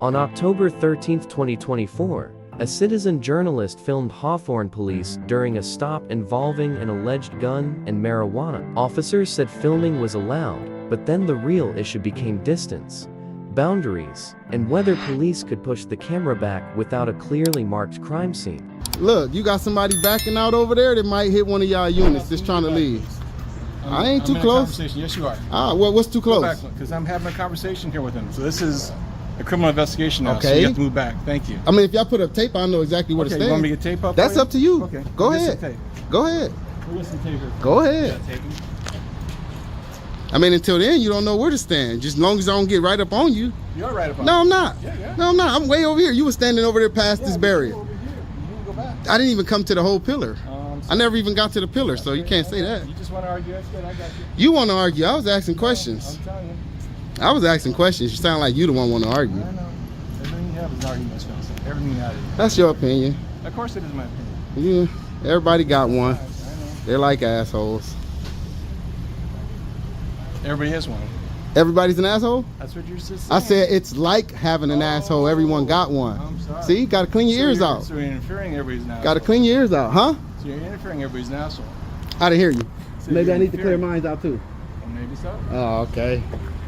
On October 13, 2024, a citizen journalist filmed Hawthorne police during a stop involving an alleged gun and marijuana. Officers said filming was allowed, but then the real issue became distance, boundaries, and whether police could push the camera back without a clearly marked crime scene. Look, you got somebody backing out over there that might hit one of y'all units that's trying to leave. I ain't too close. Yes, you are. Ah, what's too close? Because I'm having a conversation here with him. So this is a criminal investigation now, okay. So you have to move back. Thank you. I mean, if y'all put up tape, I know exactly where to stand. You want me to get tape up? That's up to you. Okay. Go ahead. Go ahead. We'll get some tape here. Go ahead. I mean, until then, you don't know where to stand. Just as long as I don't get right up on you. You're right up on me. No, I'm not. Yeah. No, I'm not. I'm way over here. You were standing over there past this barrier. Over here. You can go back. I didn't even come to the whole pillar. I never even got to the pillar, so you can't say that. You just want to argue? That's good. I got you. You want to argue? I was asking questions. I'm telling you. I was asking questions. You sound like you the one want to argue. I know. Everything you have is an argument, Spencer. Everything you have. That's your opinion. Of course it is my opinion. Yeah, everybody got one. I know. They're like assholes. Everybody has one. Everybody's an asshole? That's what you're just saying. I said it's like having an asshole. Everyone got one. I'm sorry. See, got to clean your ears out. So you're interfering, everybody's an asshole. Got to clean your ears out, huh? So you're interfering, everybody's an asshole. I didn't hear you. So Maybe I need to clear mine out too. Well, maybe so. Oh, okay.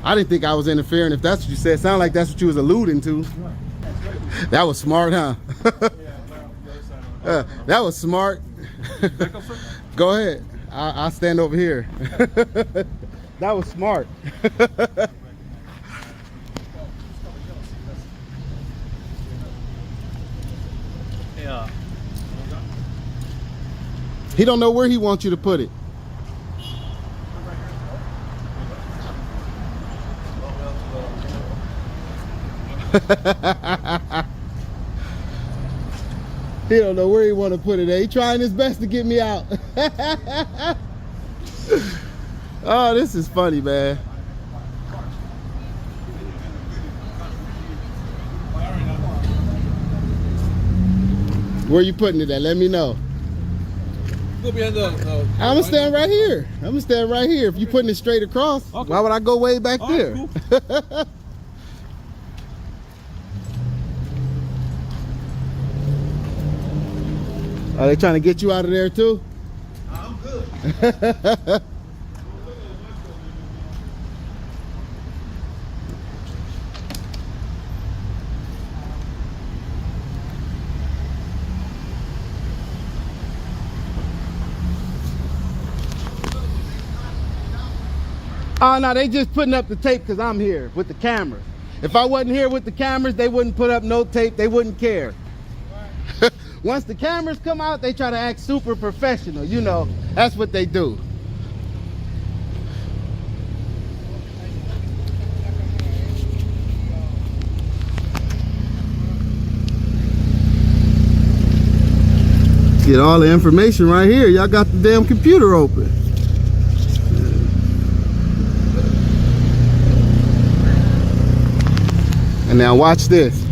I didn't think I was interfering. If that's what you said, sound like that's what you was alluding to. That was smart, huh? That was smart. Go ahead. I'll stand over here. That was smart. Yeah. He don't know where he wants you to put it. He don't know where he want to put it. He trying his best to get me out. Oh, this is funny, man. Where you putting it at? Let me know. I'm gonna stand right here. I'm gonna stand right here. If you putting it straight across, okay. Why would I go way back there? Cool. Are they trying to get you out of there too? I'm good. Oh, no, they just putting up the tape because I'm here with the cameras. If I wasn't here with the cameras, they wouldn't put up no tape. They wouldn't care. Once the cameras come out, they try to act super professional. You know, that's what they do. Get all the information right here. Y'all got the damn computer open. And now watch this.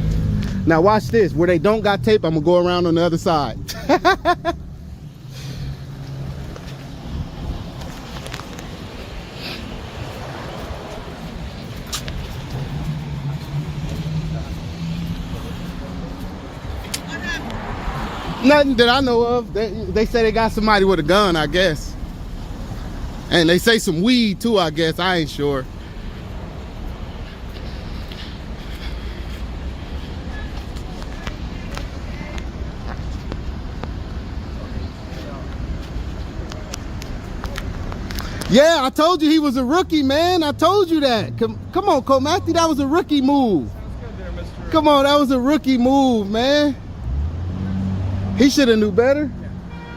Now watch this. Where they don't got tape, I'm gonna go around on the other side. Nothing that I know of. They say they got somebody with a gun, I guess. And they say some weed too, I guess. I ain't sure. Yeah, I told you he was a rookie, man. I told you that. Come on, Cole Matthew, that was a rookie move. Come on, that was a rookie move, man. He should have knew better.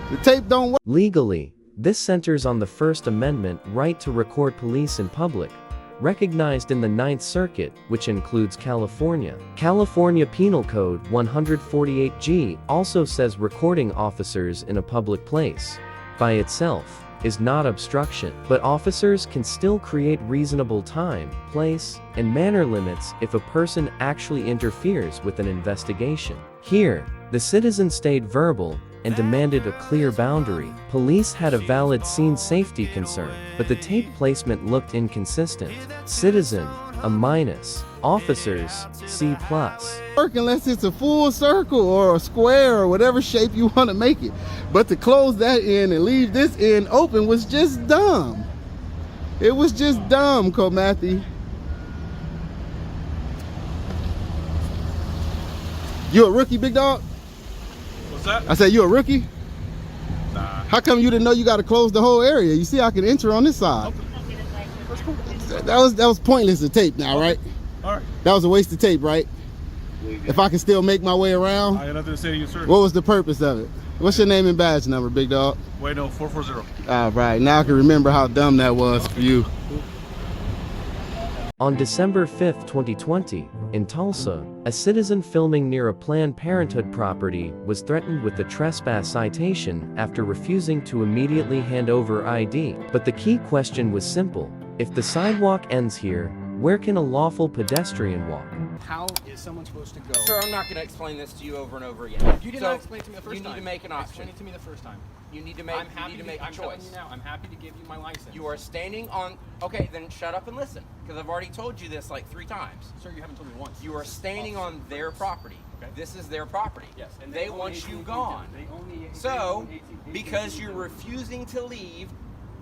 The tape don't work. Legally, this centers on the First Amendment right to record police in public, recognized in the Ninth Circuit, which includes California. California Penal Code 148G also says recording officers in a public place, by itself, is not obstruction, but officers can still create reasonable time, place, and manner limits if a person actually interferes with an investigation. Here, the citizen stayed verbal and demanded a clear boundary. Police had a valid scene safety concern, but the tape placement looked inconsistent. Citizen, A minus. Officers, C+. Work unless it's a full circle or a square or whatever shape you want to make it. But to close that end and leave this end open was just dumb. It was just dumb, Komathy. You a rookie, big dog? What's that? I said, you a rookie? Nah. How come you didn't know you got to close the whole area? You see I can enter on this side. That was pointless to tape now, right? All right. That was a waste of tape, right? If I can still make my way around. I got nothing to say to you, sir. What was the purpose of it? What's your name and badge number, big dog? Wait, no, 440. All right, now I can remember how dumb that was for you. On December 5, 2020, in Tulsa, a citizen filming near a Planned Parenthood property was threatened with a trespass citation after refusing to immediately hand over ID. But the key question was simple: if the sidewalk ends here, where can a lawful pedestrian walk? How is someone supposed to go? Sir, I'm not going to explain this to you over and over again. You did So, not explain it to me the first time. You need to make an option. Explain it to me the first time. You need to make, I'm happy you need to make a I'm telling choice. you now, I'm happy to give you my license. You are standing on... Okay, then shut up and listen, because I've already told you this like 3 times. Sir, you haven't told me once. You are standing on their property. Okay. This is their property. Yes, and they own want you 18 gone. They own the So, 18 because you're refusing to leave,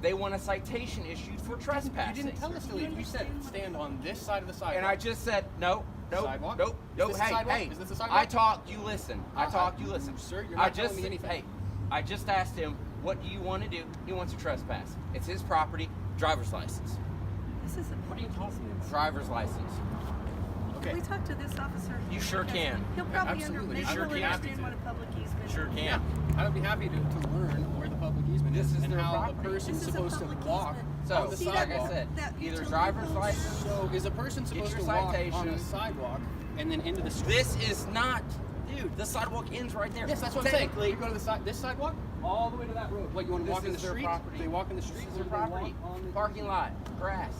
they want a citation issued for trespassing. You didn't tell us to leave. You said stand on this side of the sidewalk. And I just said, no, nope, Sidewalk? nope, Is nope, this a hey, sidewalk? hey. Is this a sidewalk? I talked, you listen. I talked, you listen. Sir, you're not telling me anything. Hey, I just asked him, what do you want to do? He wants to trespass. It's his property, driver's license. This is a What are you talking about? Driver's license. Okay. Can we talk to this officer? You sure can. He'll probably Absolutely. maybe You sure he'll can. understand what a public easement is. Sure can. I would be happy to learn where the public easement This is and their how property. the person's This is a supposed to public walk easement. So, on the See, like sidewalk. I said, that either utility driver's post- license. So is a person supposed your to walk on citation. a sidewalk and then into the street? This is not, dude, the sidewalk ends right there. Yes, that's what I'm saying. Technically, You go to the side, this sidewalk, all the way to that road. What, you want to This walk in the is their street? property. They walk in the street. This is their or they walk property. on the Parking lot, grass.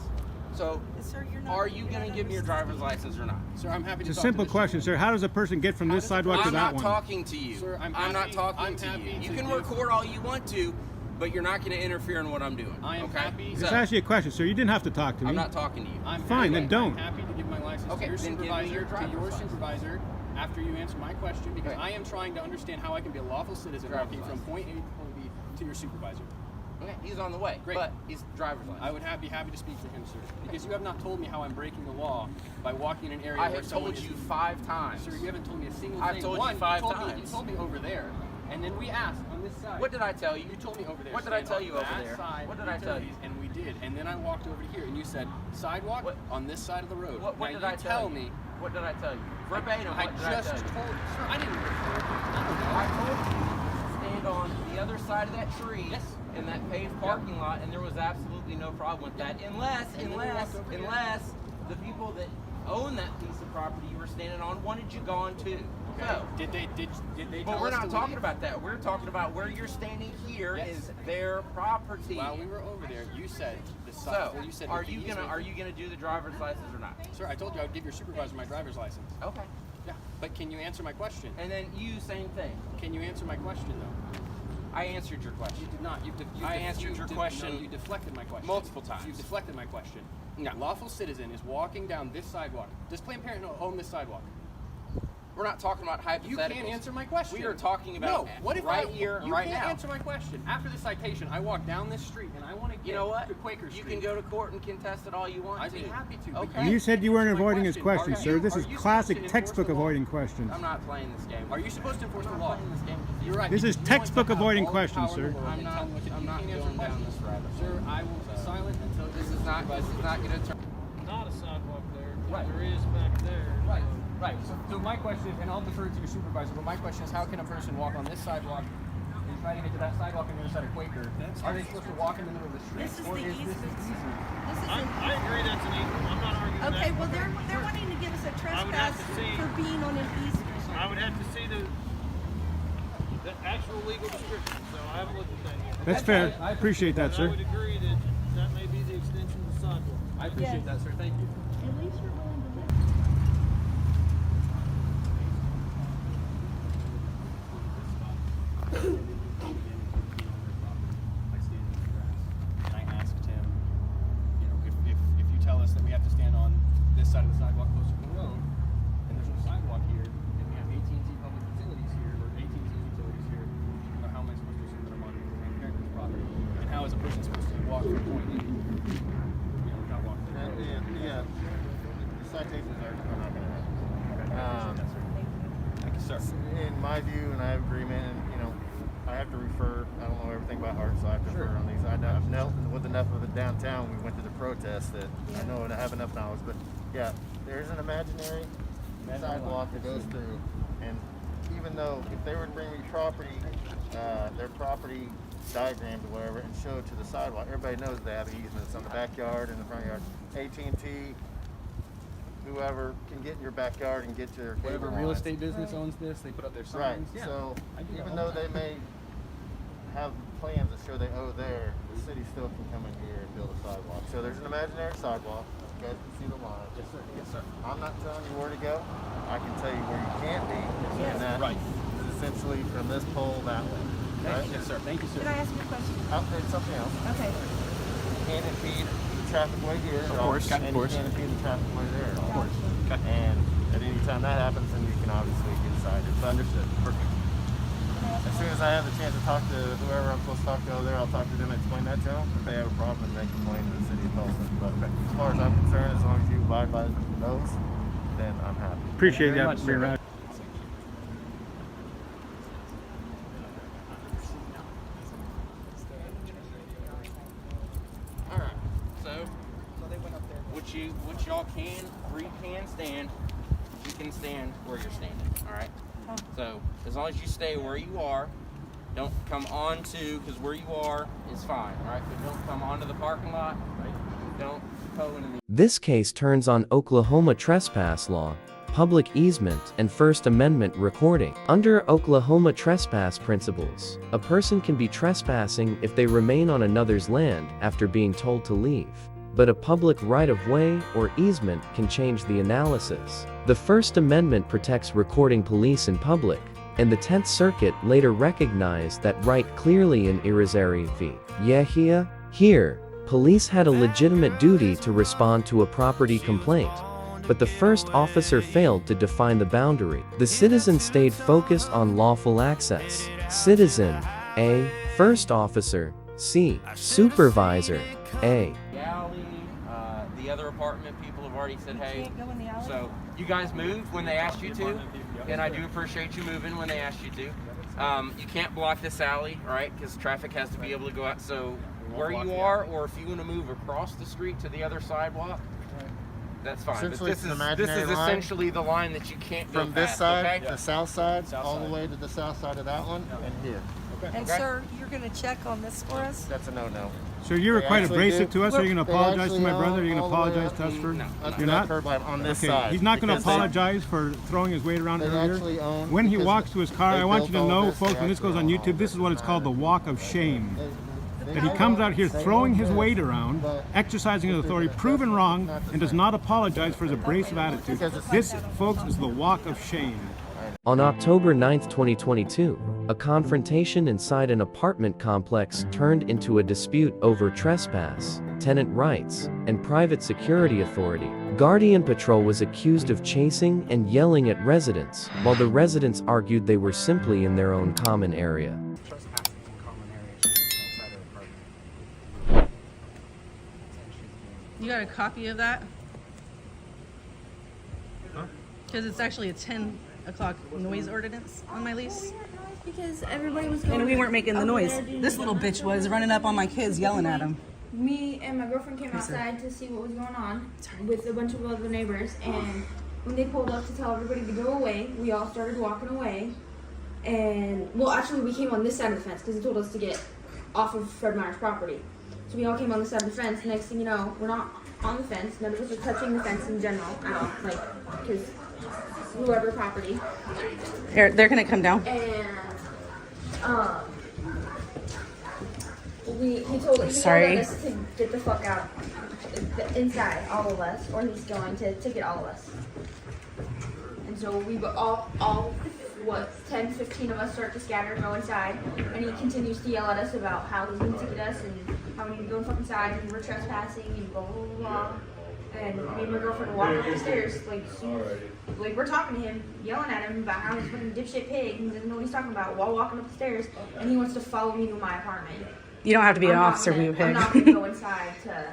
So, Sir, you're not, are you going to give me your driver's license or not? Sir, I'm happy to It's a talk simple to this question, gentleman. sir. How does a person get from How this does a sidewalk to I'm that not one? talking to you. Sir, I'm not happy- talking I'm to happy you. You to can give- record all you want to, but you're not going to interfere in what I'm doing. I am okay? happy- So, Just ask you a question, sir. You didn't have to talk to me. I'm not talking to you. I'm Fine, then happy- don't. I'm happy to give my license Okay, to your then give me supervisor, your driver's license. supervisor after you answer my question, because Okay. I am trying to understand how I can be a lawful citizen Driver's walking from license. point A to point B to your supervisor. Okay, he's on the way. Great. But he's driver's license. I would be happy to speak for him, sir, because you have not told me how I'm breaking the law by walking in an area I where have someone told is- you 5 times. Sir, you haven't told me a single I've thing. told you One, 5 told me- times. you told me over there, and then we asked on this side. What did I tell you? You told me over there. What did I stand tell on you over that there? side, What did I tell you? utilities, And we did. And then I walked over here, and you said sidewalk What- on this side of the road. What now did you I tell you? me? What did I tell you? Verbatim, I what did I just tell you? told. Sir, I didn't record it. I told you to stand on the other side of that tree Yes. in that paved parking lot, and there was absolutely no problem with that, unless And then we walked over here. the people that own that piece of property you were standing on wanted you gone too. Okay. So, Did they but tell we're us not to talking leave? about that. We're talking about where you're standing here Yes. is their property. While we were over there, you said the side. So, well, you said are with the you easement. gonna do the driver's license or not? Sir, I told you I would give your supervisor my driver's license. Okay. Yeah, but can you answer my question? And then you, same thing. Can you answer my question though? I answered your You question. did not. I answered your question No, you deflected my question. multiple times. You deflected my question. No. Lawful citizen is walking down this sidewalk. Does Planned Parenthood own this sidewalk? We're not talking about hypotheticals. You can't answer my question. We are talking about no. What if right I, here, you right can't now. answer my question. After the citation, I walk down this street and I want to get You know what? to Quaker Street. You can go to court and contest it all you want I'd to. be happy to. Okay. because You said you weren't answer my avoiding his question, Are sir. you- This are is you classic supposed to textbook enforce the law? avoiding questions. I'm not playing this game. Are you supposed to enforce I'm the not law? playing this game with you. You're right. This because is you want to textbook have avoiding all the questions, power in the sir. world I'm and not- tell me what to do. I'm You not can't answer going down questions. this rabbit hole. Sir, I will be silent until This is not going to turn. Not a sidewalk there. Right. There is back there. Right, right. So my question is, and I'll defer to your supervisor, but my question is, how can a person walk on this sidewalk and try to get to that sidewalk on the other side of Quaker? Are they supposed to walk in the middle of the street? This is or the is this easement. an easement? This is I agree that's an easement. I'm not arguing okay. that. Well, they're wanting to give us a I would have trespass to see- for being on an easement. I would have to see the actual legal description, so I haven't looked at that yet. That's fair. I appreciate that, But I sir. would agree that that may be the extension of the sidewalk. I appreciate that, sir. Thank you. At least you're willing to listen. And I asked him, you know, if you tell us that we have to stand on this citations are not going to happen. Thank you, sir. In my view, and I have agreement, and I have to refer. I don't know everything by heart, so I have to refer on these. I've dealt with enough of it downtown. We went to the protest that I know and I have enough knowledge. But yeah, there's an imaginary sidewalk that goes through, and even though if they were to bring me property, their property diagrammed or whatever, and show it to the sidewalk, everybody knows they have easements on the backyard and the front yard. AT&T, whoever can get in your backyard and get to your Whatever cable real lines. estate business owns this, they put up their Right. signs. Yeah. So I do that even all though the they time. may have plans that show they owe there, the city still can come in here and build a sidewalk. So there's an imaginary sidewalk. You guys can see the line. Yes, sir. Yes, sir. I'm not telling you where to go. I can tell you where you can't be. And that Right. is essentially from this pole that way. Right? Yes, sir. Thank you, sir. Can I ask you a question? There's something else. Okay. You can't impede the traffic way here. Of course, And of you course. can't impede the traffic way there. Of course. Okay. And at any time that happens, then you can obviously get cited. But Understood. Perfect. as soon as I have the chance to talk to whoever I'm supposed to talk to over there, I'll talk to them and explain that to them. If they have a problem, then they complain to the city of Tulsa. But as far as I'm concerned, as long as you abide by those, then I'm happy. Appreciate Very that. much, sir. Very much. All right. So, what y'all can stand, you can stand where you're standing. All right. So as long as you stay where you are, don't come onto, because where you are is fine. All right. But don't come onto the parking lot. Right. Don't go into the. This case turns on Oklahoma trespass law, public easement, and First Amendment recording. Under Oklahoma trespass principles, a person can be trespassing if they remain on another's land after being told to leave. But a public right-of-way or easement can change the analysis. The First Amendment protects recording police in public, and the 10th Circuit later recognized that right clearly in Irizarry v. Yehia. Here, police had a legitimate duty to respond to a property complaint, but the first officer failed to define the boundary. The citizen stayed focused on lawful access. Citizen A. First officer C. Supervisor A. The alley, the other apartment people have already said, hey. Can't go in the alley? So you guys moved when they asked you to, and I do appreciate you moving when they asked you to. You can't block this alley, right? Because traffic has to be able to go out. So where you are, or if you want to move across the street to the other sidewalk, that's fine. But Essentially, this it's an is imaginary line. essentially the line that you can't go From this past, side, okay? the south side, South all the side. way to the south side of that one, and here. And Okay. sir, you're gonna check on this for us? That's a no-no. So you're They quite actually abrasive do. to us. Are you going to They apologize to actually my brother? Are you own going to all the way apologize up to us for? No. Up to You're that not? curb line on this Okay, side. he's not going to because they- apologize for throwing his weight around They earlier. actually own- When he because walks to his car, they I want you to built all know, this, folks, they when this goes actually on own YouTube, all this is what it's called the walk of shame. That he They comes own- out here they throwing own his this, weight around, but exercising his authority, proven wrong, and does not apologize for his abrasive attitude. This, folks, is the walk of shame. On October 9, 2022, a confrontation inside an apartment complex turned into a dispute over trespass, tenant rights, and private security authority. Guardian Patrol was accused of chasing and yelling at residents, while the residents argued they were simply in their own common area. Trespassing in common areas outside of the apartment. You got a copy of that? Because it's actually a 10 o'clock noise ordinance on my lease. Because everybody was going. And we weren't making the over noise. there doing This the- little bitch was running up on my kids yelling at him. Me and my girlfriend came outside to see what was going on with a bunch of other neighbors, and when they pulled up to tell everybody to go away, we all started walking away. And well, actually, we came on this side of the fence because he told us to get off of Fred Meyer's property. So we all came on this side of the fence. Next thing you know, we're not on the fence. None of us are touching the fence in general at all, like because whoever property. They're gonna come down. And he told Sorry. us to get the fuck out inside, all of us, or he's going to ticket all of us. And so we all 10, 15 of us start to scatter and go inside, and he continues to yell at us about how he's going to ticket us and how we need to go fucking inside and we're trespassing and blah blah blah blah. And me and my girlfriend walk up the stairs, like we're talking to him, yelling at him about how he's a fucking dipshit pig and doesn't know what he's talking about while walking up the stairs, and he wants to follow me to my apartment. You don't have to be an I'm not officer, gonna- we I'm not gonna go inside to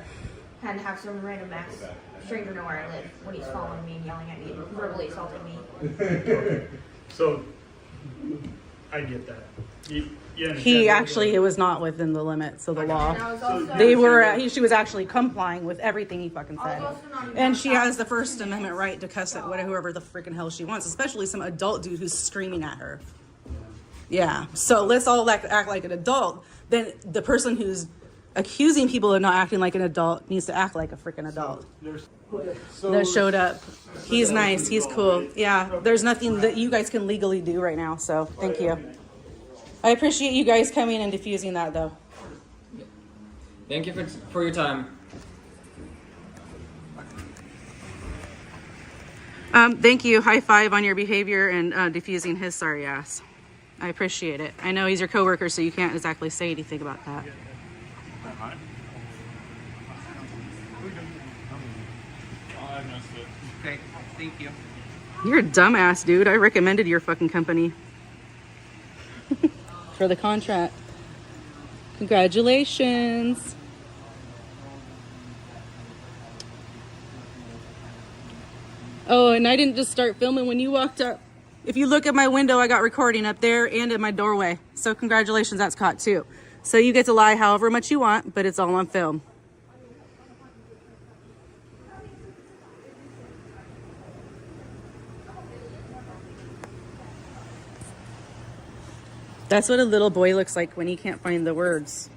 and have some random ass stranger know where I live when he's following me and yelling at me and verbally assaulting me. So, I get that. He actually, it was not within the limits of the law. And I was also, They were, she was actually complying with everything he fucking said. And she has the First Amendment right to cuss at whoever the freaking hell she wants, especially some adult dude who's screaming at her. Yeah, so let's all act like an adult. Then the person who's accusing people of not acting like an adult needs to act like a freaking adult. That showed up. He's nice, he's cool. Yeah, there's nothing that you guys can legally do right now, so thank you. I appreciate you guys coming and diffusing that, though. Thank you for your time. Thank you. High five on your behavior and diffusing his sorry ass. I appreciate it. I know he's your coworker, so you can't exactly say anything about that. Okay, thank you. You're a dumbass, dude. I recommended your fucking company for the contract. Congratulations. Oh, and I didn't just start filming when you walked up. If you look at my window, I got recording up there and in my doorway. So congratulations, that's caught too. So you get to lie however much you want, but it's all on film. That's what a little boy looks like when he can't find the words.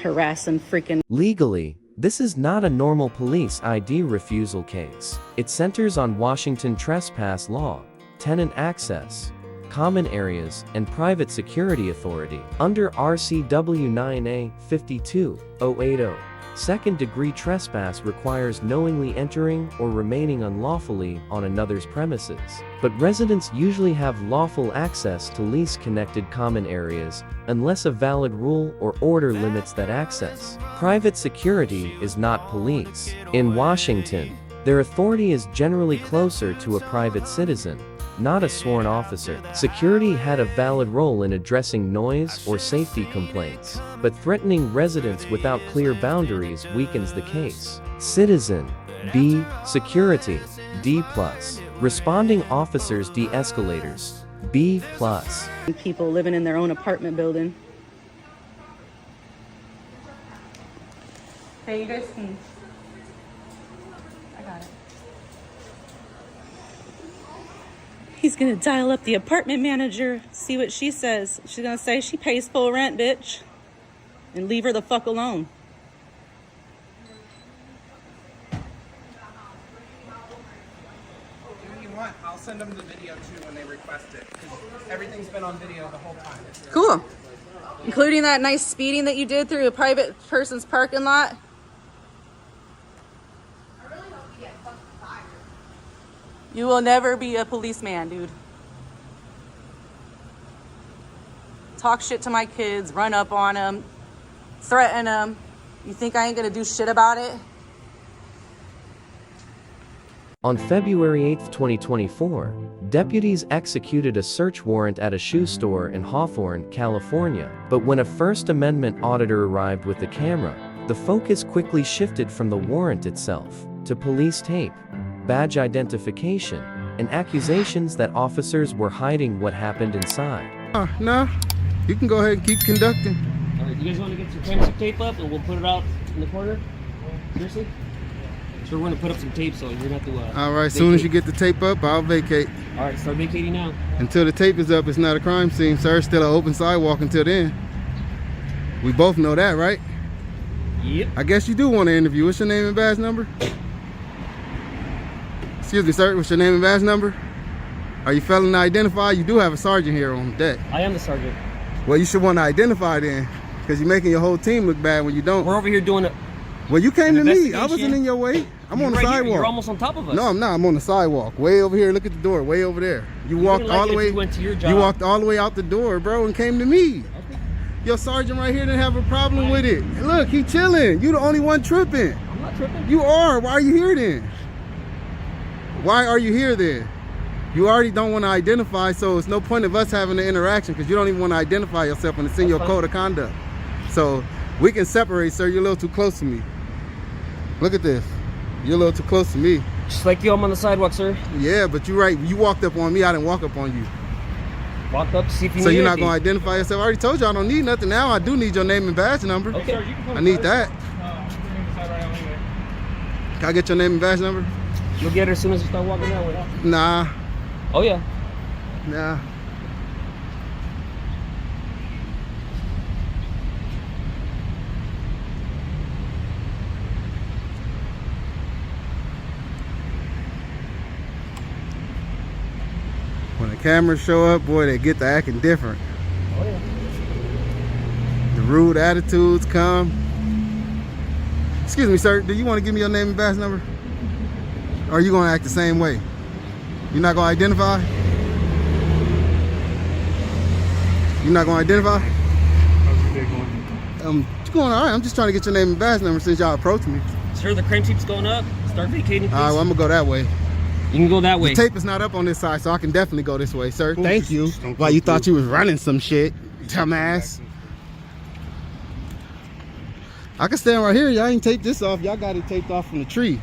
Harass and freaking. Legally, this is not a normal police ID refusal case. It centers on Washington trespass law, tenant access, common areas, and private security authority. Under RCW 9A 52080, second-degree trespass requires knowingly entering or remaining unlawfully on another's premises. But residents usually have lawful access to lease-connected common areas, unless a valid rule or order limits that access. Private security is not police. In Washington, their authority is generally closer to a private citizen, not a sworn officer. Security had a valid role in addressing noise or safety complaints, but threatening residents without clear boundaries weakens the case. Citizen B. Security D+. Responding officers de-escalators B+. People living in their own apartment building. Hey, you guys can. I got it. He's gonna dial up the apartment manager, see what she says. She's gonna say she pays full rent, bitch. And leave her the fuck alone. If you want, I'll send them the video too when they request it. Because everything's been on video the whole time. Cool. Including that nice speeding that you did through a private person's parking lot. You will never be a policeman, dude. Talk shit to my kids, run up on them, threaten them. You think I ain't gonna do shit about it? On February 8, 2024, deputies executed a search warrant at a shoe store in Hawthorne, California. But when a First Amendment auditor arrived with the camera, the focus quickly shifted from the warrant itself to police tape, badge identification, and accusations that officers were hiding what happened inside. No, you can go ahead and keep conducting. All right, you guys want to get some forensic tape up and we'll put it out in the corner? Seriously? So we're going to put up some tape, so you're going to have to... All right, as soon as you get the tape up, I'll vacate. All right, start vacating now. Until the tape is up, it's not a crime scene, sir. Still an open sidewalk until then. We both know that, right? Yep. I guess you do want to interview. What's your name and badge number? Excuse me, sir. What's your name and badge number? Are you felon identified? You do have a sergeant here on deck. I am the sergeant. Well, you should want to identify then, because you're making your whole team look bad when you don't. We're over here doing it. Well, you came to me. I wasn't in your way. I'm on the sidewalk. You're almost on top of us. No, I'm not. I'm on the sidewalk. Way over here. Look at the door. Way over there. You walked all the way. You went to your job. You walked all the way out the door, bro, and came to me. Okay. Your sergeant right here didn't have a problem with it. And look, he chilling. You the only one tripping. I'm not tripping. You are. Why are you here then? Why are you here then? You already don't want to identify, so it's no point of us having the interaction because you don't even want to identify yourself and it's in your code of conduct. So we can separate, sir. You're a little too close to me. Look at this. You're a little too close to me. Just like you, I'm on the sidewalk, sir. Yeah, but you're right. You walked up on me. I didn't walk up on you. Walk up to see if you So need you're not anything. going to identify yourself? I already told you I don't need nothing now. I do need your name and badge number. Okay. I need that. Can I get your name and badge number? You'll get her as soon as you start walking that way. Nah. Oh, yeah. Nah. When the cameras show up, boy, they get to acting different. Oh, yeah. The rude attitudes come. Excuse me, sir. Do you want to give me your name and badge number? Or are you going to act the same way? You're not going to identify? You're not going to identify? How's your day going? It's going all right. I'm just trying to get your name and badge number since y'all approached me. Sir, the crime keeps going up. Start vacating, please. All right, well, I'm going to go that way. You can go that way. The tape is not up on this side, so I can definitely go this way, sir. Cool. Thank you. Why you thought you was running some shit, dumbass. I can stand right here. Y'all ain't take this off. Y'all got it taped off from the tree.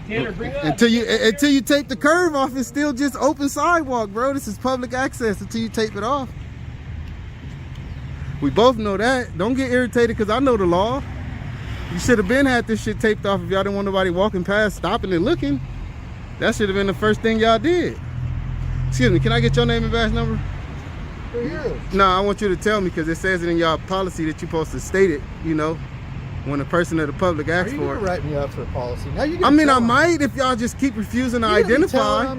Tanner, bring it up. Until you take the curve off, it's still just open sidewalk, bro. This is public access until you tape it off. We both know that. Don't get irritated because I know the law. You should have been had this shit taped off if y'all didn't want nobody walking past, stopping and looking. That should have been the first thing y'all did. Excuse me, can I get your name and badge number? No, I want you to tell me because it says it in y'all policy that you're supposed to state it, you know, when a person of the public asks for it. Are you gonna write me up for a policy? Now you I mean, I might if y'all just keep refusing to identify.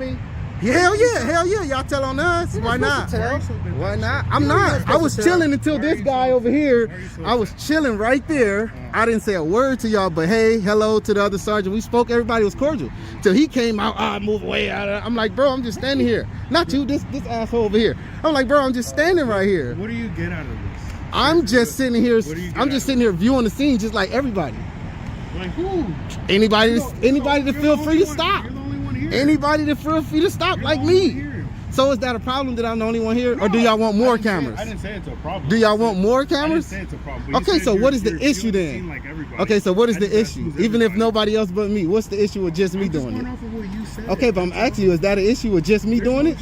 Hell yeah, y'all tell on us. Why not? Why not? I'm not. I was chilling until this guy over here. I was chilling right there. I didn't say a word to y'all, but hey, hello to the other sergeant. We spoke. Everybody was cordial. Till he came out. Move away. I'm like, bro, I'm just standing here. Not you, this asshole over here. I'm like, bro, I'm just standing right here. What do you get out of this? I'm just sitting here. I'm just sitting here viewing the scene, just like everybody. Like who? Anybody to feel free to stop. Anybody that feel free to stop like me. So is that a problem that I'm the only one here? Or do y'all want more cameras? I didn't say it's a problem. Do y'all want more cameras? I didn't say it's a problem. Okay, so what is the issue then? Like okay, so what is the issue? Even if nobody else but me, what's the issue with just me doing it? Off of what you said. Okay, but I'm asking you, is that an issue with just me doing it?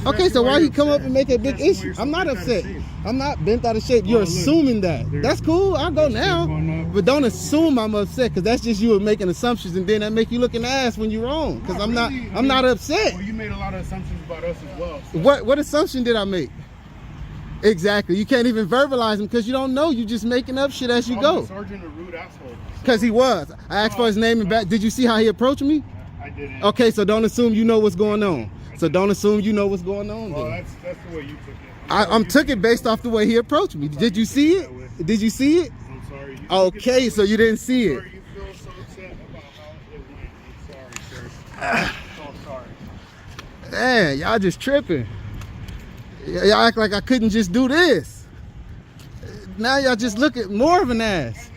Okay, so why he come up and make a big issue? I'm not upset. I'm not bent out of shape. You're assuming that. That's cool. I'll go now. But don't assume I'm upset because that's just you making assumptions and then that make you look in the ass when you're wrong. Because I'm not upset. Well, you made a lot of assumptions about us as well. So. What assumption did I make? Exactly. You can't even verbalize them because you don't know. You just making up shit as you go. Sergeant a rude asshole. Because he was. I asked for his name and back. Did you see how he approached me? I didn't. Okay, so don't assume you know what's going on. So don't assume you know what's going on. Well, then. that's the way you took it. I took it based off the way he approached me. Did you see it? Did you see it? I'm sorry. Okay, so you didn't see it. You feel so upset about how it went. I'm sorry, sir. So sorry. Man, y'all just tripping. Y'all act like I couldn't just do this. Now y'all just look at more of an ass.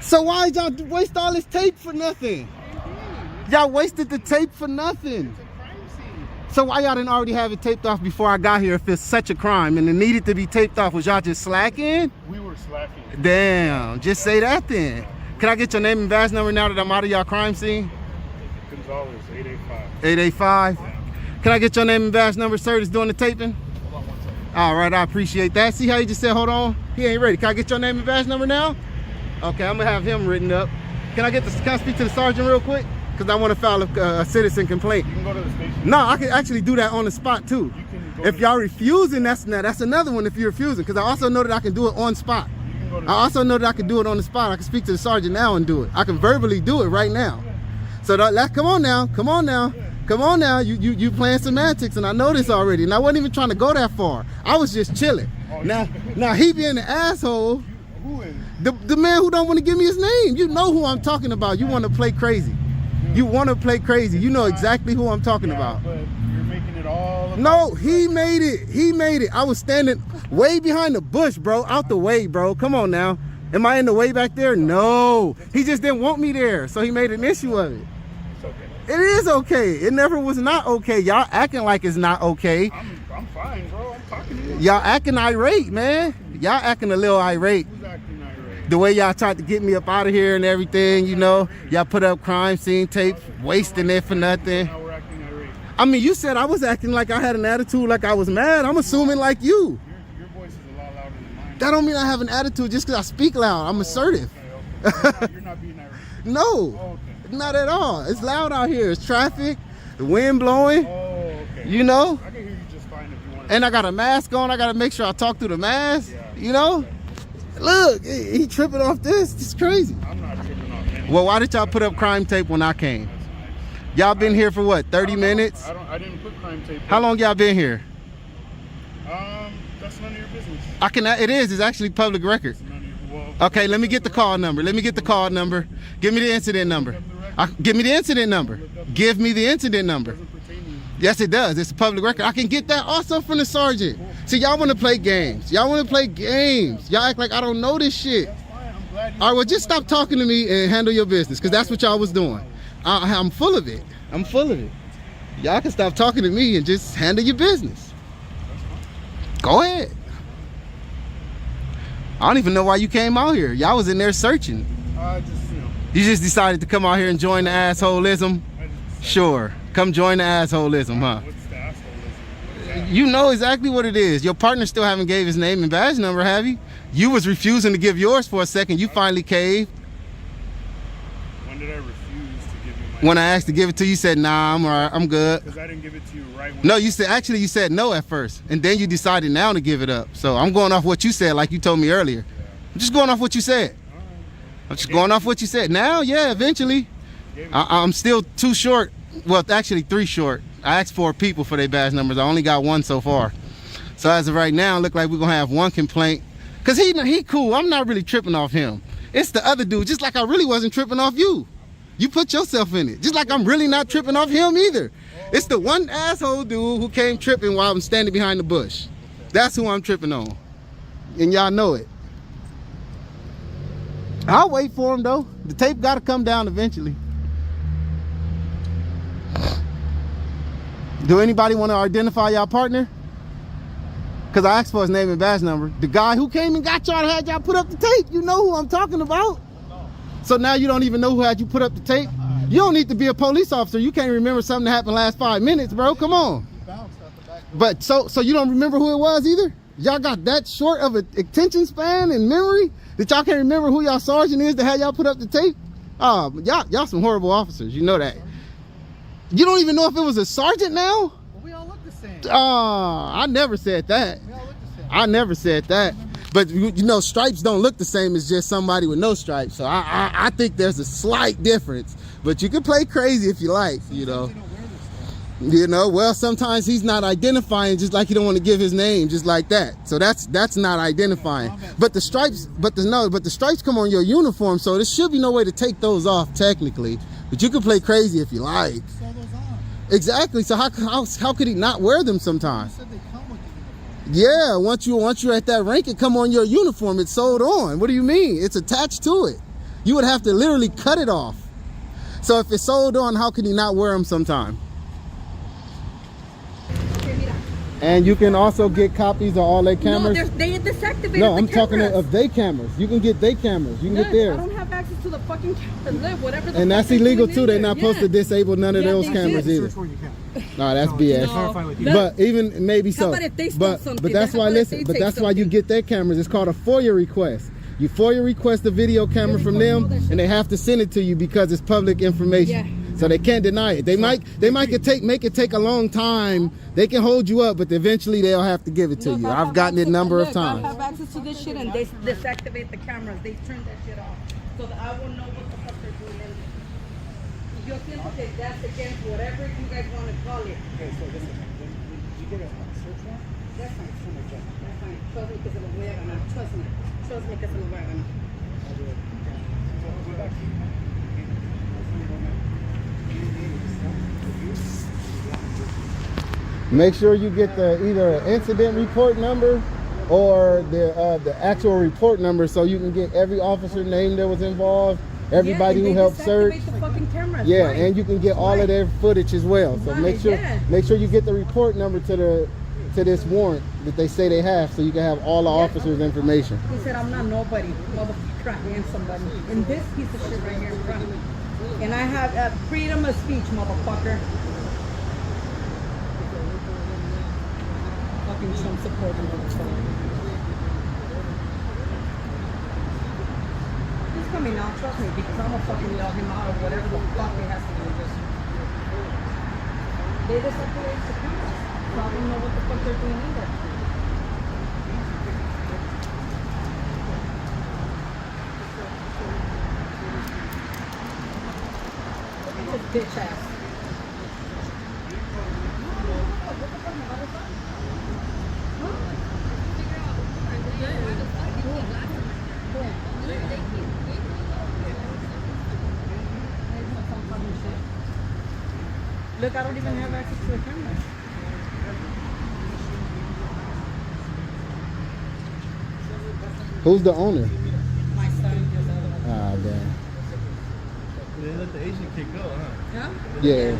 So why y'all waste all this tape for nothing? Y'all wasted the tape for nothing. So why y'all didn't already have it taped off before I got here if it's such a crime and it needed to be taped off? Was y'all just slacking? We were slacking. Damn, just say that then. Can I get your name and badge number now that I'm out of y'all crime scene? Gonzalez, 885. 885? Can I get your name and badge number, sir, that's doing the taping? Hold on one second. All right, I appreciate that. See how he just said, hold on? He ain't ready. Can I get your name and badge number now? Okay, I'm gonna have him written up. Can I speak to the sergeant real quick? Because I want to file a citizen complaint. You can go to the station. No, I can actually do that on the spot too. If y'all refusing, that's another one if you're refusing. Because I also know that I can do it on spot. I also know that I can do it on the spot. I can speak to the sergeant now and do it. I can verbally do it right now. So come on now. You playing semantics and I know this already. And I wasn't even trying to go that far. I was just chilling. Now he being an asshole. Who is? The man who don't want to give me his name. You know who I'm talking about. You want to play crazy. You want to play crazy. You know exactly who I'm talking about. But you're making it all about no, he made it. He made it. I was standing way behind the bush, bro. Out the way, bro. Come on now. Am I in the way back there? No. He just didn't want me there. So he made an issue of it. It's okay. It is okay. It never was not okay. Y'all acting like it's not okay. I'm fine, bro. I'm talking to you. Y'all acting irate, man. Y'all acting a little irate. Who's acting irate? The way y'all tried to get me up out of here and everything, you know. Y'all put up crime scene tape, wasting it for nothing. Now we're acting irate. I mean, you said I was acting like I had an attitude, like I was mad. I'm assuming like you. Your voice is a lot louder than mine. That don't mean I have an attitude just because I speak loud. I'm assertive. Okay. You're not being irate. No, Oh, okay. not at all. It's loud out here. It's traffic, the wind blowing. Oh, okay. You know? I can hear you just fine if you want. And I got a mask on. I got to make sure I talk through the mask. Yeah. You know? Look, he tripping off this. This is crazy. I'm not tripping off anything. Well, why did y'all put up crime tape when I came? Y'all been here for what, 30 minutes? I didn't put crime tape. How long y'all been here? That's none of your business. It is. It's actually public record. Okay, let me get the call number. Let me get the call number. Give me the incident number. Give me the incident number. Give me the incident number. Yes, it does. It's a public record. I can get that also from the sergeant. See, y'all want to play games. Y'all want to play games. Y'all act like I don't know this shit. All right, well, just stop talking to me and handle your business, because that's what y'all was doing. I'm full of it. I'm full of it. Y'all can stop talking to me and just handle your business. Go ahead. I don't even know why you came out here. Y'all was in there searching. You just decided to come out here and join the assholism? Sure. Come join the assholism, huh? What's the assholism? You know exactly what it is. Your partner still haven't gave his name and badge number, have you? You was refusing to give yours for a second. You finally caved. When did I refuse to give you my When I asked to give it to you, you said, nah, I'm all right, I'm good. Because I didn't give it to you right when No, you said no at first, and then you decided now to give it up. So I'm going off what you said, like you told me earlier. I'm just going off what you said. I'm just going off what you said. Now, yeah, eventually. I'm still 2 short. Well, actually 3 short. I asked 4 people for their badge numbers. I only got 1 so far. So as of right now, it look like we're gonna have 1 complaint. Cause he cool. I'm not really tripping off him. It's the other dude, just like I really wasn't tripping off you. You put yourself in it. Just like I'm really not tripping off him either. It's the one asshole dude who came tripping while I'm standing behind the bush. That's who I'm tripping on. And y'all know it. I'll wait for him though. The tape gotta come down eventually. Do anybody want to identify y'all partner? Because I asked for his name and badge number. The guy who came and got y'all and had y'all put up the tape. You know who I'm talking about. So now you don't even know who had you put up the tape? You don't need to be a police officer. You can't remember something that happened last 5 minutes, bro. Come on. But so you don't remember who it was either? Y'all got that short of an attention span and memory that y'all can't remember who y'all sergeant is that had y'all put up the tape? Y'all some horrible officers. You know that. You don't even know if it was a sergeant now? Well, we all look the same. I never said that. We all look the same. I never said that. But you know, stripes don't look the same as just somebody with no stripes. So I think there's a slight difference. But you can play crazy if you like, you know. You know, well, sometimes he's not identifying, just like he don't want to give his name, just like that. So that's not identifying. But the stripes, but the stripes come on your uniform, so there should be no way to take those off technically. But you can play crazy if you like. Exactly. So how could he not wear them sometimes? Yeah, once you're at that rank, it come on your uniform. It's sewed on. What do you mean? It's attached to it. You would have to literally cut it off. So if it's sewed on, how can he not wear them sometime? And you can also get copies of all their cameras. No, they deactivated No, the I'm talking cameras. of their cameras. You can get their cameras. You can get I theirs. don't have access to the fucking cameras. Whatever the And fuck that's they're illegal doing too. in They're there. not supposed to disable none of those they cameras did. either. No, that's BS. No. But even maybe so. How about if they stole But something? that's How why about if they but take that's why you get their cameras. It's called a FOIA request. You FOIA request a video camera from them, and they have to send it to you because it's public information. Yeah. So they can't deny it. They might make it take a long time. They can hold you up, but eventually they'll have to give it to you. I've gotten it a number of times. I have access to this shit, and they deactivate the cameras. They turn that shit off, so that I will know what the fuck they're doing. And yo siento que that's against whatever you guys want to call it. Okay, so listen, you get a search warrant? That's fine. That's fine. Trust me, que se lo voy a ganar. Trust me, que se lo voy a ganar. Make sure you get either an incident report number or the actual report number, so you can get every officer name that was involved everybody who helped search. The fucking cameras, Yeah, right. and you can get all of their footage as well. So Right, make sure you get the report number to this warrant that they say they have, so you can have all the officers' information. He said, I'm not nobody, motherfucker, I am somebody. And this piece of shit right here in front of me. And I have freedom of speech, motherfucker. Fucking Trump supporter, motherfucker. He's coming out, trust me, because I'm gonna fucking yell him out or whatever the fuck he has to do. They just separate the cameras. So I don't know what the fuck they're doing either. Look at this bitch ass. Look, I don't even have access to the camera. Who's the owner? My son does other one. Ah, damn. They let the Asian kid go, huh? Yeah? Yeah.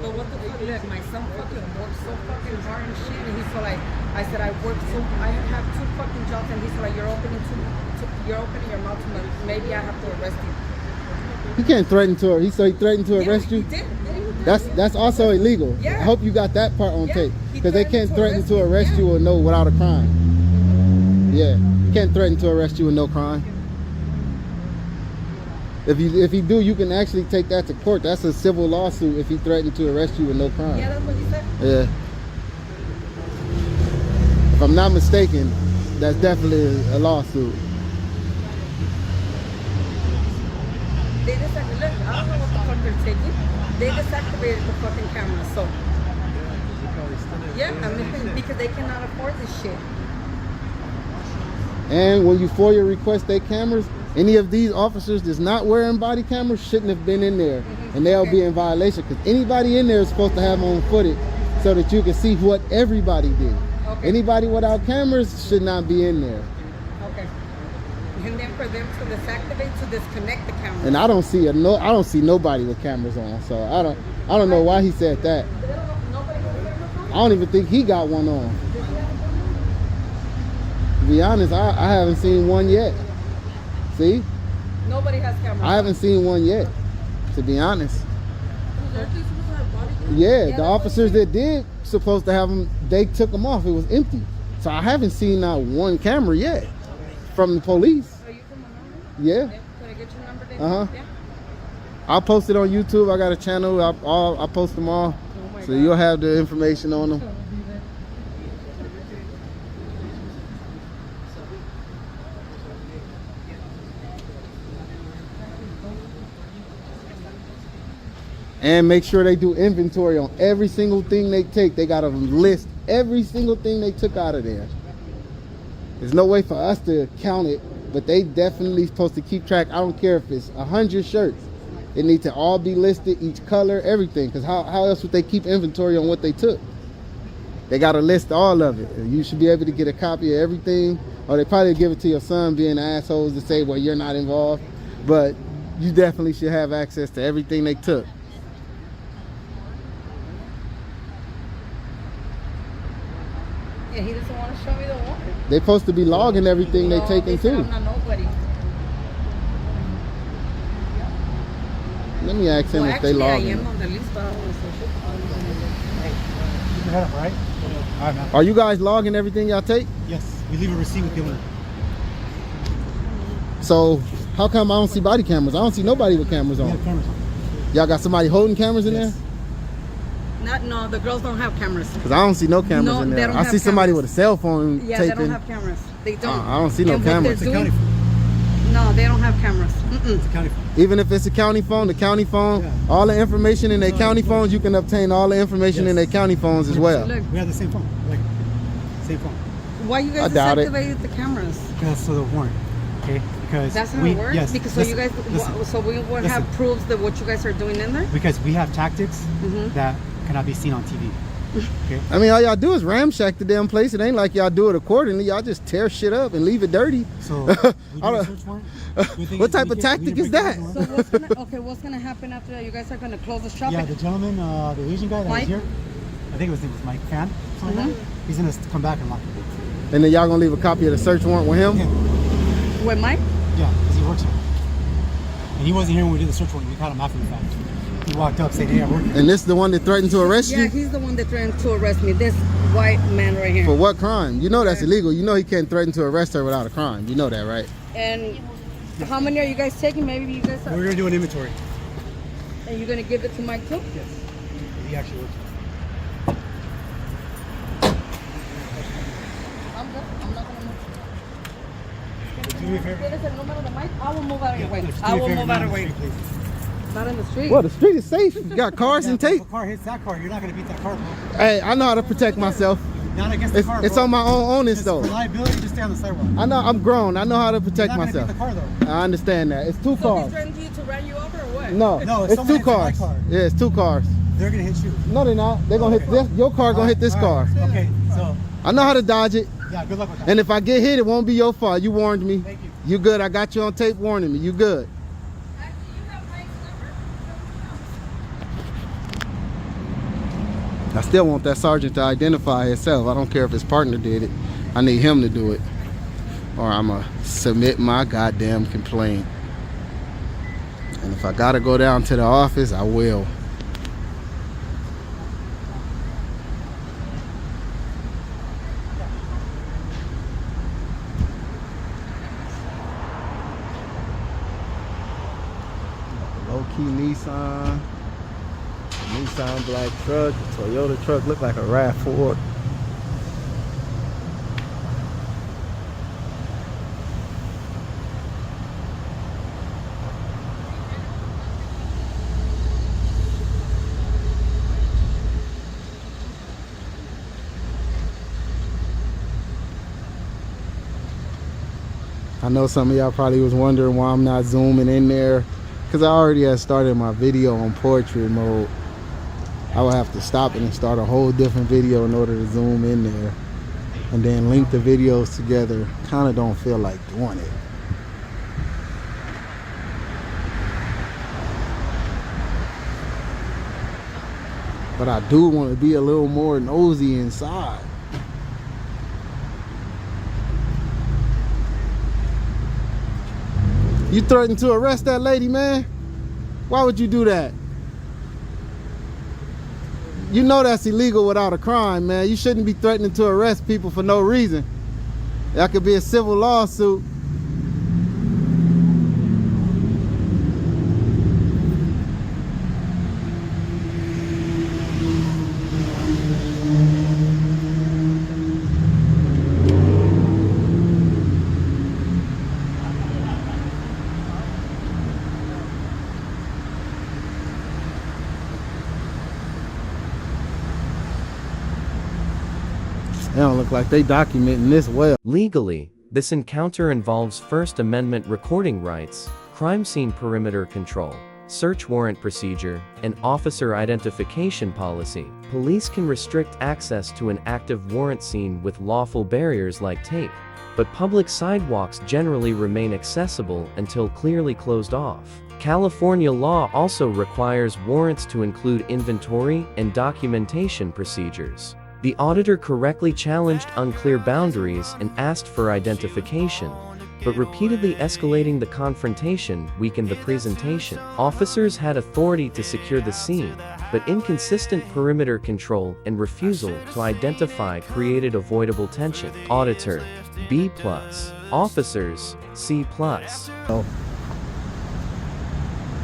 But what the fuck? Look, my son fucking works so fucking hard and shit, and he's so like, I said I work so, I have 2 fucking jobs, and he's like, you're opening your mouth too much. Maybe I have to arrest you. He can't threaten to her. He threatened to arrest you. He did. That's also illegal. Yeah. I hope you got that part on tape, because they can't threaten to arrest you. you or no without a crime. Yeah, you can't threaten to arrest you with no crime. If you do, you can actually take that to court. That's a civil lawsuit if he threatened to arrest you with no crime. Yeah, that's what he said. Yeah. If I'm not mistaken, that's definitely a lawsuit. They just look, I don't know what the fuck they're taking. They desactivated the fucking camera, so. Yeah, I mean, because they cannot afford this shit. And when you FOIA request their cameras, any of these officers that's not wearing body cameras shouldn't have been in there, and they'll be in violation, because anybody in there is supposed to have on footage so that you can see what everybody did. Okay. Anybody without cameras should not be in there. Okay. And then for them to deactivate, to disconnect the camera. And I don't see nobody with cameras on, so I don't know why he said that. I don't even think he got one on. To be honest, I haven't seen one yet. See? Nobody has cameras. I haven't seen one yet, to be honest. Yeah, the officers that did supposed to have them, they took them off. It was empty. So I haven't seen not one camera yet from the police. Are you from my number? Yeah. Can I get your number? Uh-huh. Yeah. I'll post it on YouTube. I got a channel. I'll post them all. So you'll have the information on them. And make sure they do inventory on every single thing they take. They got to list every single thing they took out of there. There's no way for us to count it, but they definitely supposed to keep track. I don't care if it's 100 shirts. It needs to all be listed, each color, everything. Because how else would they keep inventory on what they took? They got to list all of it. You should be able to get a copy of everything. Or they probably give it to your son, being assholes to say, well, you're not involved. But you definitely should have access to everything they took. Yeah, he doesn't want to show me the warrant. They're supposed to be logging everything they taking too. I'm not nobody. Let me ask him if they logging. I am on the list, but I don't want to say shit. Head up, right? All right, man. Are you guys logging everything y'all take? Yes, we leave a receipt with the owner. So how come I don't see body cameras? I don't see nobody with cameras We on. have cameras on. Y'all got somebody holding cameras in Yes. there? No, the girls don't have cameras. Because I don't see no cameras No, in they there. don't I have see somebody cameras. with a cell phone Yeah, taping. they don't have cameras. They don't. I don't see no And what cameras. they're It's a county doing- phone. No, they don't have cameras. It's a county phone. Even if it's a county phone, the county phone, Yeah. all the information in their county phones, you can obtain all the information in their county phones as well. Look, We have the same phone. Like, same phone. why you I guys doubt it. deactivated the cameras? Because so the warrant. Okay? Because That's how we, it works? Yes. Because listen, so you guys, listen, so we won't listen. have proofs that what you guys are doing in there? Because we have tactics Mhm. that cannot be seen on TV. Okay. I mean, all y'all do is ramshack the damn place. It ain't like y'all do it accordingly. Y'all just tear shit up and leave it dirty. So, we do a search warrant? What type of tactic is that? So what's gonna happen after that? You guys are gonna close the shop? Yeah, the gentleman, the Asian guy that was here, I think his name was Mike Fan, something like that. He's gonna come back and lock the door. And then y'all gonna leave a copy of the search warrant with him? Yeah. With Mike? Yeah, because he works here. And he wasn't here when we did the search warrant. We caught him after the fact. He walked up, said, "Hey, I work here." And this is the one that threatened to arrest you? Yeah, he's the one that threatened to arrest me. This white man right here. For what crime? You know that's illegal. You know he can't threaten to arrest her without a crime. You know that, right? And how many are you guys taking? Maybe you guys are. We're gonna do an inventory. And you're gonna give it to Mike too? Yes. He actually works here. I'm good. I'm not gonna move. Do me a favor. ¿Tienes el número de Mike? I will move out of your way. Just do I me a will favor, move not out of on your the way. street, please. Not in the street. Well, the street is safe. You got cars and tape. If a car hits that car, you're not gonna beat that car, bro. Hey, I know how to protect myself. Not against the car, It's bro. on my own onus, Just though. reliability, just stay on the sidewalk. I know, I'm grown. I know how to protect You're not myself. gonna beat the car, though. I understand that. It's two So cars. he's threatening you to run you over or what? No, No, it's someone two hits my cars. car. Yeah, it's two cars. They're gonna hit you. No, they're not. They're gonna hit this. Your car gonna hit this car. Okay, so I know how to dodge it. yeah, good luck with that. And if I get hit, it won't be your fault. You warned me. Thank you. You good. I got you on tape warning me. You good. I still want that sergeant to identify himself. I don't care if his partner did it. I need him to do it. Or I'm going to submit my goddamn complaint. And if I got to go down to the office, I will. Low-key Nissan. Nissan black truck, the Toyota truck look like a RAV4. I know some of y'all probably was wondering why I'm not zooming in there, because I already had started my video on portrait mode. I would have to stop it and start a whole different video in order to zoom in there and then link the videos together. Kind of don't feel like doing it. But I do want to be a little more nosy inside. You threatened to arrest that lady, man? Why would you do that? You know that's illegal without a crime, man. You shouldn't be threatening to arrest people for no reason. That could be a civil lawsuit. They don't look like they documenting this well. Legally, this encounter involves First Amendment recording rights, crime scene perimeter control, search warrant procedure, and officer identification policy. Police can restrict access to an active warrant scene with lawful barriers like tape, but public sidewalks generally remain accessible until clearly closed off. California law also requires warrants to include inventory and documentation procedures. The auditor correctly challenged unclear boundaries and asked for identification, but repeatedly escalating the confrontation weakened the presentation. Officers had authority to secure the scene, but inconsistent perimeter control and refusal to identify created avoidable tension. Auditor, B+. Officers, C+. I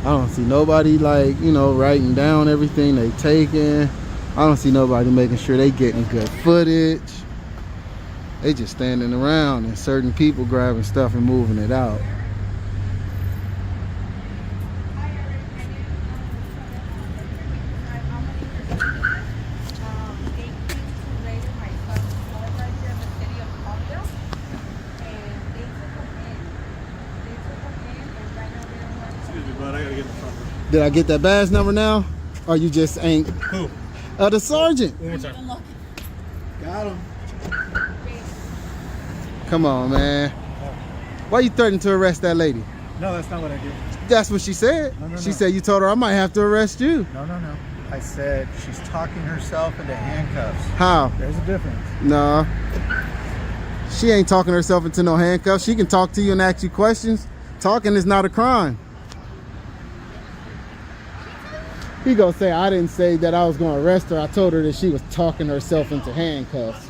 don't see nobody, like, you know, writing down everything they taking. I don't see nobody making sure they getting good footage. They just standing around and certain people grabbing stuff and moving it out. Excuse me, bud. I gotta get in the front room. Did I get that badge number now? Or you just ain't? Who? The sergeant. One more time. Got him. Come on, man. Why you threatening to arrest that lady? No, that's not what I did. That's what she said. She said you told her I might have to arrest you. No. I said she's talking herself into handcuffs. How? There's a difference. No. She ain't talking herself into no handcuffs. She can talk to you and ask you questions. Talking is not a crime. He gonna say I didn't say that I was gonna arrest her. I told her that she was talking herself into handcuffs.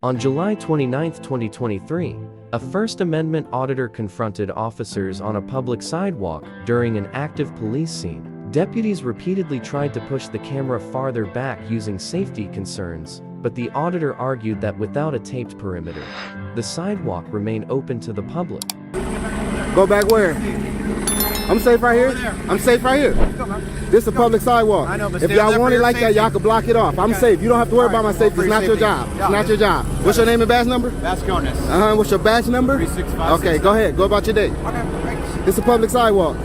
On July 29, 2023, a First Amendment auditor confronted officers on a public sidewalk during an active police scene. Deputies repeatedly tried to push the camera farther back using safety concerns, but the auditor argued that without a taped perimeter, the sidewalk remained open to the public. Go back where? I'm safe right here. I'm safe right here. This is a public sidewalk. I know, but if stay y'all left want for it your like that, safety. y'all can block it off. I'm safe. You don't have to worry about my safety. It's not your job. It's not your job. What's your name and badge number? Vascones. What's your badge number? 365. Okay, go ahead. Go about your day. Okay, thanks. This is a public sidewalk.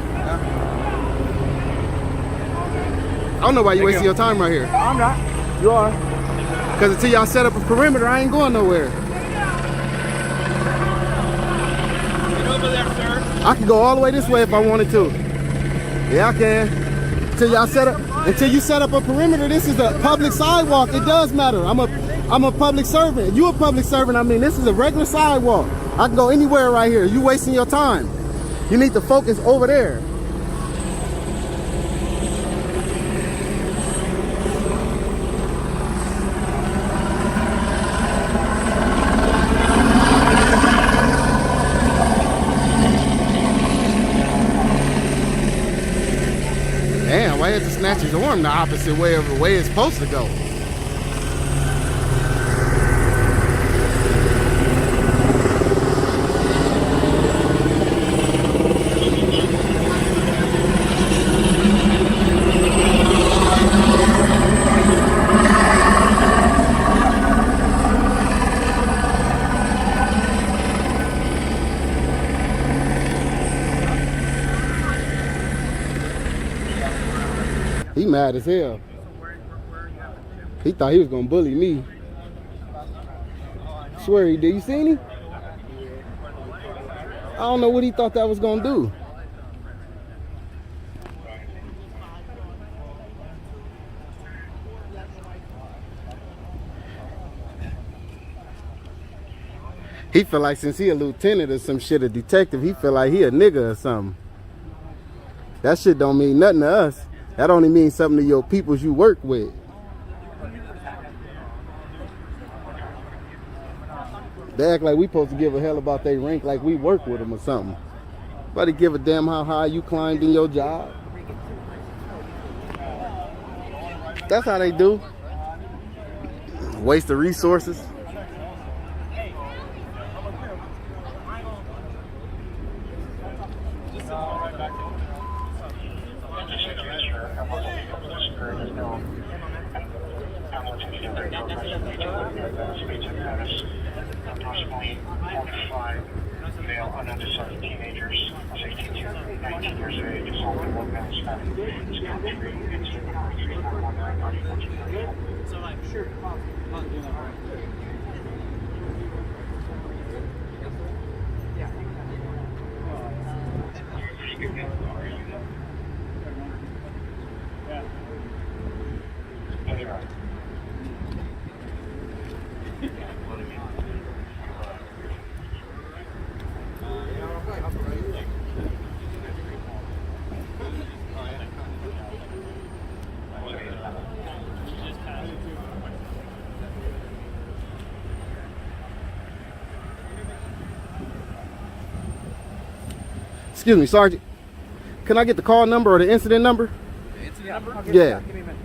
I don't know why you wasting your time right here. I'm not. You are. Because until y'all set up a perimeter, I ain't going nowhere. Get over there, sir. I can go all the way this way if I wanted to. Yeah, I can. Until y'all set up, until you set up a perimeter, this is a public sidewalk. It does matter. I'm a public servant. You a public servant. I mean, this is a regular sidewalk. I can go anywhere right here. You wasting your time. You need to focus over there. Damn, why you have to snatch his arm the opposite way of the way it's supposed to go? He mad as hell. He thought he was gonna bully me. Swear he did. You seen him? I don't know what he thought that was gonna do. He feel like since he a lieutenant or some shit, a detective, he feel like he a nigga or something. That shit don't mean nothing to us. That only means something to your peoples you work with. They act like we supposed to give a hell about their rank like we work with them or something. Nobody give a damn how high you climbed in your job. That's how they do. Waste of resources. Approximately 45 male unidentified teenagers, 16 to 19 years of age, assaulted one male Hispanic. It's count 3, incident number 3419, body 1434. So I'm sure. Excuse me, Sergeant. Can I get the call number or the incident number? The incident number? Yeah. Give me a minute.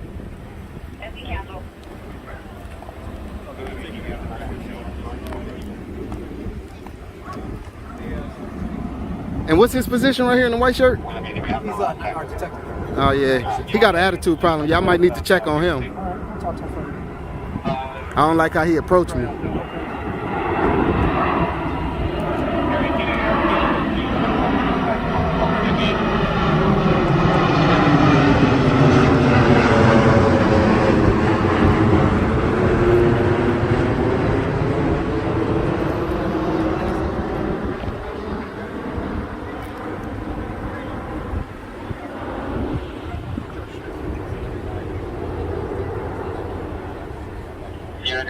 And what's his position right here in the white shirt? He's our detective. Oh yeah, he got an attitude problem. Y'all might need to check on him. Alright, talk to him. I don't like how he approached me.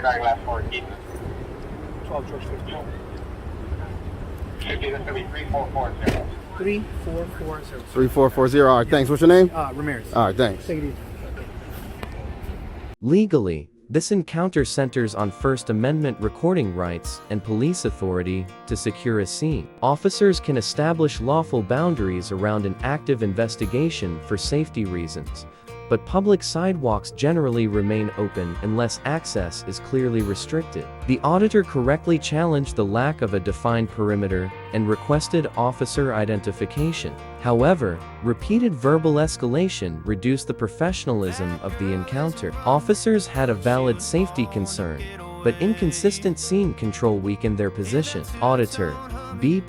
regarding last 14. 12 George 15. 50, that's going to be 3440. 3440. 3440. All right, thanks. What's your name? Ramirez. All right, thanks. Take it easy. Legally, this encounter centers on First Amendment recording rights and police authority to secure a scene. Officers can establish lawful boundaries around an active investigation for safety reasons, but public sidewalks generally remain open unless access is clearly restricted. The auditor correctly challenged the lack of a defined perimeter and requested officer identification. However, repeated verbal escalation reduced the professionalism of the encounter. Officers had a valid safety concern, but inconsistent scene control weakened their position. Auditor, B+.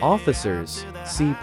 Officers, C+.